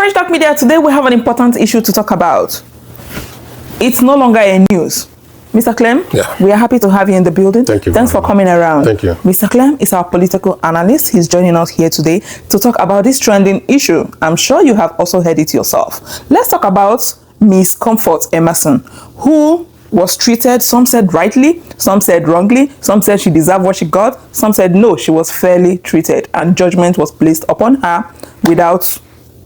Fresh Dark Media, today we have an important issue to talk about. It's no longer a news. Mr. Clem, we are happy to have you in the building. Thank you. Thanks for coming around. Thank you. Mr. Clem is our political analyst. He's joining us here today to talk about this trending issue. I'm sure you have also heard it yourself. Let's talk about Miss Comfort Emerson, who was treated, some said rightly, some said wrongly, some said she deserved what she got, some said no, she was fairly treated, and judgment was placed upon her without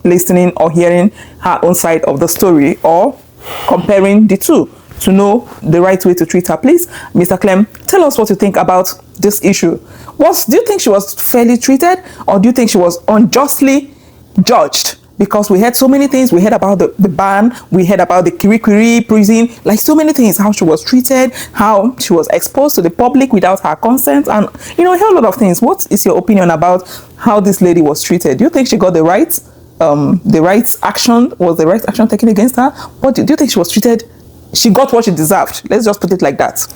listening or hearing her own side of the story or comparing the two to know the right way to treat her. Please, Mr. Clem, tell us what you think about this issue. Do you think she was fairly treated, or do you think she was unjustly judged? Because we heard so many things. We heard about the ban, we heard about the Kirikiri prison, like so many things, how she was treated, how she was exposed to the public without her consent, and a whole lot of things. What is your opinion about how this lady was treated? Do you think she got the right action? Was the right action taken against her? What do you think she was treated? She got what she deserved. Let's just put it like that.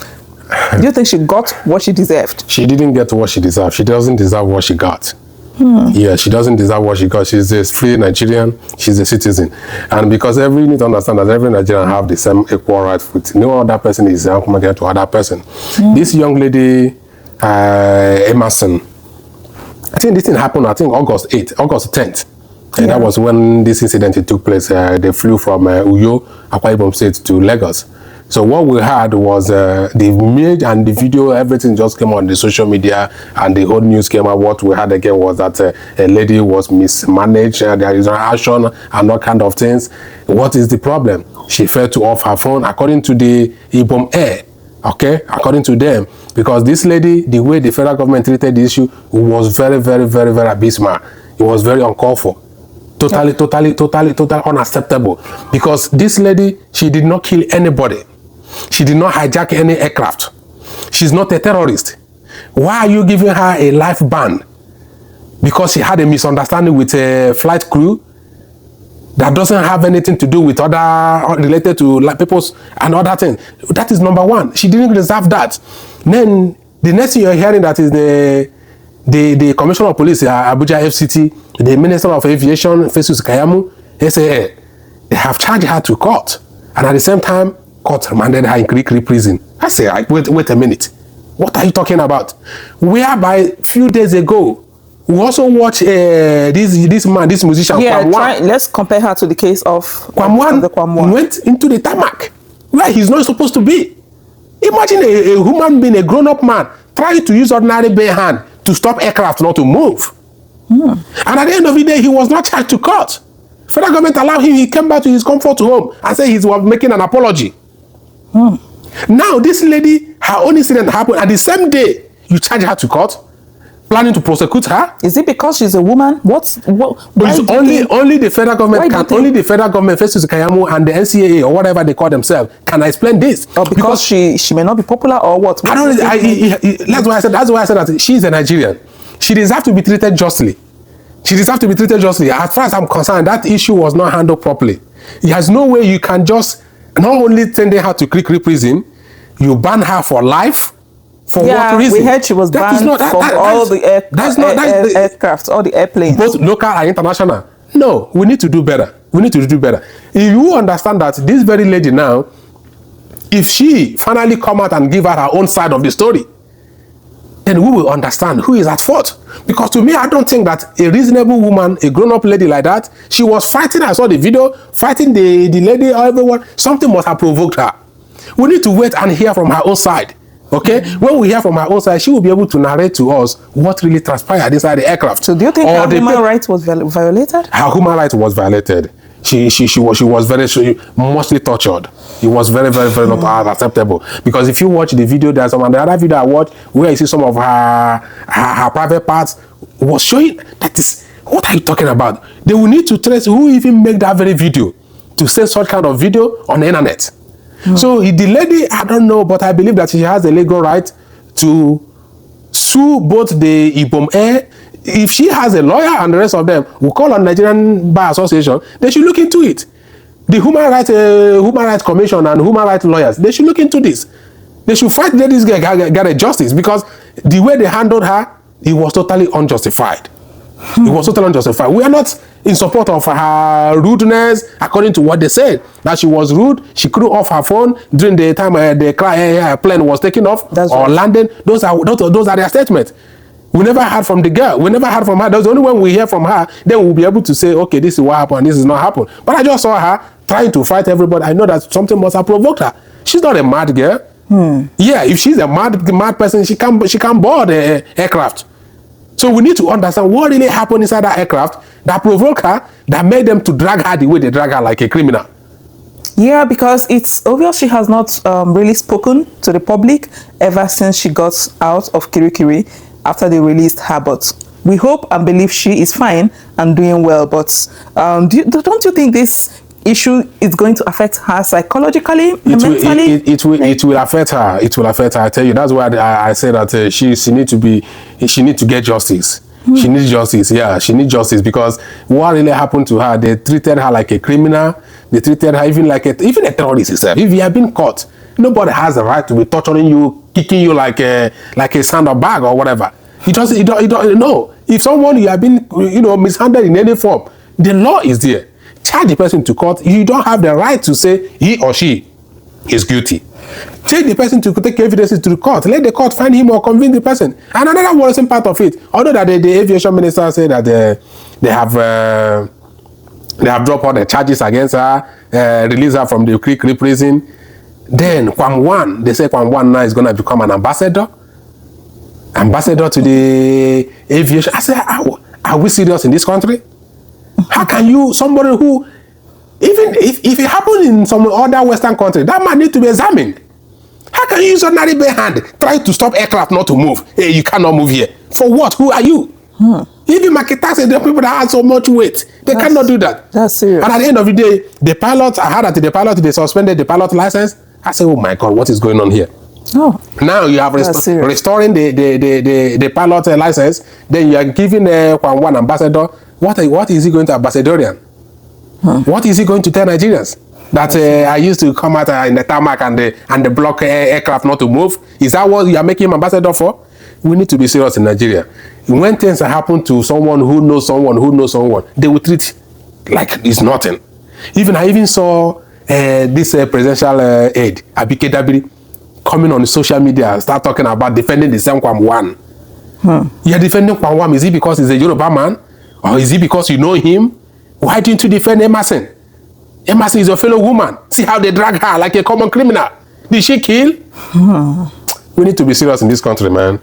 Do you think she got what she deserved? She didn't get what she deserved. She doesn't deserve what she got. Yeah, she doesn't deserve what she got. She's a free Nigerian. She's a citizen. And because you need to understand that every Nigerian have the same equal right with no other person is compared to other person. This young lady, Emerson, I think this thing happened, August 10th. And that was when this incident took place. They flew from Uyo, Akwa Ibom State to Lagos. So what we had was the image and the video, everything just came on the social media, and the whole news came out. What we had again was that a lady was mismanaged, there is an action and all kind of things. What is the problem? She failed to off her phone, according to the Ibom Air, okay? According to them, because this lady, the way the federal government treated the issue was very, very, very, very abysmal. It was very uncalled for. Totally unacceptable. Because this lady, she did not kill anybody. She did not hijack any aircraft. She's not a terrorist. Why are you giving her a life ban? Because she had a misunderstanding with a flight crew that doesn't have anything to do with other related to people's and other things. That is number one. She didn't deserve that. Then the next thing you're hearing that is the Commissioner of Police, Abuja FCT, the Minister of Aviation, Festus Kayamu, SAA, they have charged her to court. And at the same time, court remanded her in Kirikiri prison. I say, wait a minute. What are you talking about? Whereby a few days ago, we also watched this musician, Kwamwan. Let's compare her to the case of Kwamwan. Went into the tarmac where he's not supposed to be. Imagine a human being, a grown-up man, trying to use ordinary bare hand to stop aircraft not to move. And at the end of the day, he was not charged to court. Federal government allowed him, he came back to his comfort home and said he was making an apology. Now this lady, her own incident happened, and the same day you charge her to court, planning to prosecute her. Is it because she's a woman? It's only the federal government only the federal government, Festus Kayamu, and the NCAA or whatever they call themselves can explain this. Or because she may not be popular, or what? That's why I said that she's a Nigerian. She deserves to be treated justly. She deserves to be treated justly. As far as I'm concerned, that issue was not handled properly. There's no way you can just not only send her to Kirikiri prison, you ban her for life. For what reason? We heard she was banned from all the aircraft, all the airplanes. Both local and international. No, we need to do better. We need to do better. If you understand that this very lady now, if she finally come out and give her her own side of the story, then we will understand who is at fault. Because to me, I don't think that a reasonable woman, a grown-up lady like that, she was fighting, I saw the video, fighting the lady or everyone. Something must have provoked her. We need to wait and hear from her own side. Okay? When we hear from her own side, she will be able to narrate to us what really transpired inside the aircraft. So do you think her human rights was violated? Her human rights was violated. She was very mostly tortured. It was very, very, very not acceptable. Because if you watch the video, there's some other video I watched where you see some of her private parts was showing. That is, what are you talking about? They will need to trace who even made that very video to send such kind of video on the internet. So the lady, I don't know, but I believe that she has a legal right to sue both the Ibom Air. If she has a lawyer and the rest of them, we call on Nigerian Bar Association, they should look into it. The Human Rights Commission and human rights lawyers, they should look into this. They should fight that this girl get a justice, because the way they handled her, it was totally unjustified. It was totally unjustified. We are not in support of her rudeness, according to what they said. That she was rude, she threw off her phone during the time the plane was taking off landing. Those are their statements. We never heard from the girl. We never heard from her. That's only when we hear from her, then we'll be able to say, okay, this is what happened, this is not happened. But I just saw her trying to fight everybody. I know that something must have provoked her. She's not a mad girl. Yeah, if she's a mad person, she can board the aircraft. So we need to understand what really happened inside that aircraft that provoked her, that made them to drag her the way they drag her, like a criminal. Yeah, because it's obvious she has not really spoken to the public ever since she got out of Kirikiri after they released her. But we hope and believe she is fine and doing well. But don't you think this issue is going to affect her psychologically, mentally? It will affect her. It will affect her. I tell you, that's why I say that she need to get justice. She needs justice. Yeah, she needs justice, because what really happened to her, they treated her like a criminal. They treated her even like a terrorist itself. If you have been caught, nobody has the right to be torturing you, kicking you like a sandbag or whatever. It don't. No. If someone you have been mishandled in any form, the law is there. Charge the person to court. You don't have the right to say he or she is guilty. Take the person to take evidences to the court. Let the court find him or convince the person. And another worrisome part of it, although that the aviation minister said that they have dropped all the charges against her, released her from the Kirikiri prison. Then they say Kwam now is going to become an ambassador to the aviation. I said, are we serious in this country? How can you, somebody who, even if it happened in some other Western country, that man need to be examined. How can you use ordinary bare hand try to stop aircraft not to move? Hey, you cannot move here. For what? Who are you? Even taxi, the people that have so much weight, they cannot do that. That's serious. And at the end of the day, the pilot, I heard that they suspended the pilot license. I said, oh my God, what is going on here? Oh. Now you have restoring the pilot license. Then you are giving one ambassador. What is he going to ambassadorian? What is he going to tell Nigerians? That I used to come out in the tarmac and the block aircraft not to move. Is that what you are making him ambassador for? We need to be serious in Nigeria. When things happen to someone who knows someone, they will treat like it's nothing. I even saw this presidential aide, Abike Dabiri, coming on social media and start talking about defending the same Kwam Wan. You're defending Kwam Wan. Is it because he's a Yoruba man? Or is it because you know him? Why didn't you defend Emerson? Emerson is your fellow woman. See how they drag her like a common criminal. Did she kill? We need to be serious in this country, man.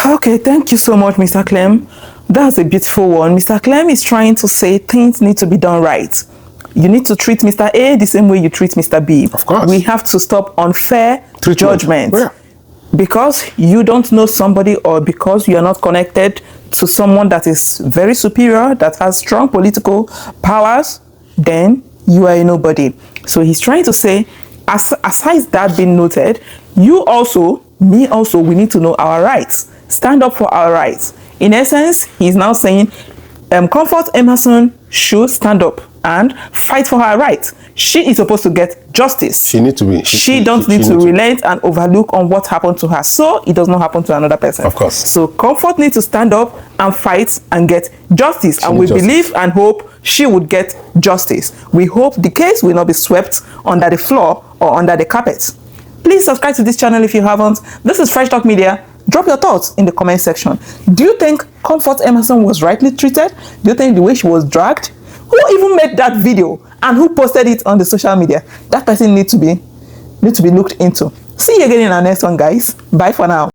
Okay, thank you so much, Mr. Clem. That's a beautiful one. Mr. Clem is trying to say things need to be done right. You need to treat Mr. A the same way you treat Mr. B. Of course. We have to stop unfair judgment. Yeah. Because you don't know somebody, or because you are not connected to someone that is very superior, that has strong political powers, then you are a nobody. So he's trying to say, aside that being noted, you also, me also, we need to know our rights. Stand up for our rights. In essence, he's now saying, Comfort Emerson should stand up and fight for her rights. She is supposed to get justice. She needs to be. She don't need to relent and overlook on what happened to her, so it does not happen to another person. Of course. So Comfort needs to stand up and fight and get justice. And we believe and hope she would get justice. We hope the case will not be swept under the floor or under the carpet. Please subscribe to this channel if you haven't. This is Fresh Talk Media. Drop your thoughts in the comment section. Do you think Comfort Emerson was rightly treated? Do you think the way she was dragged? Who even made that video and who posted it on the social media? That person needs to be looked into. See you again in our next one, guys. Bye for now.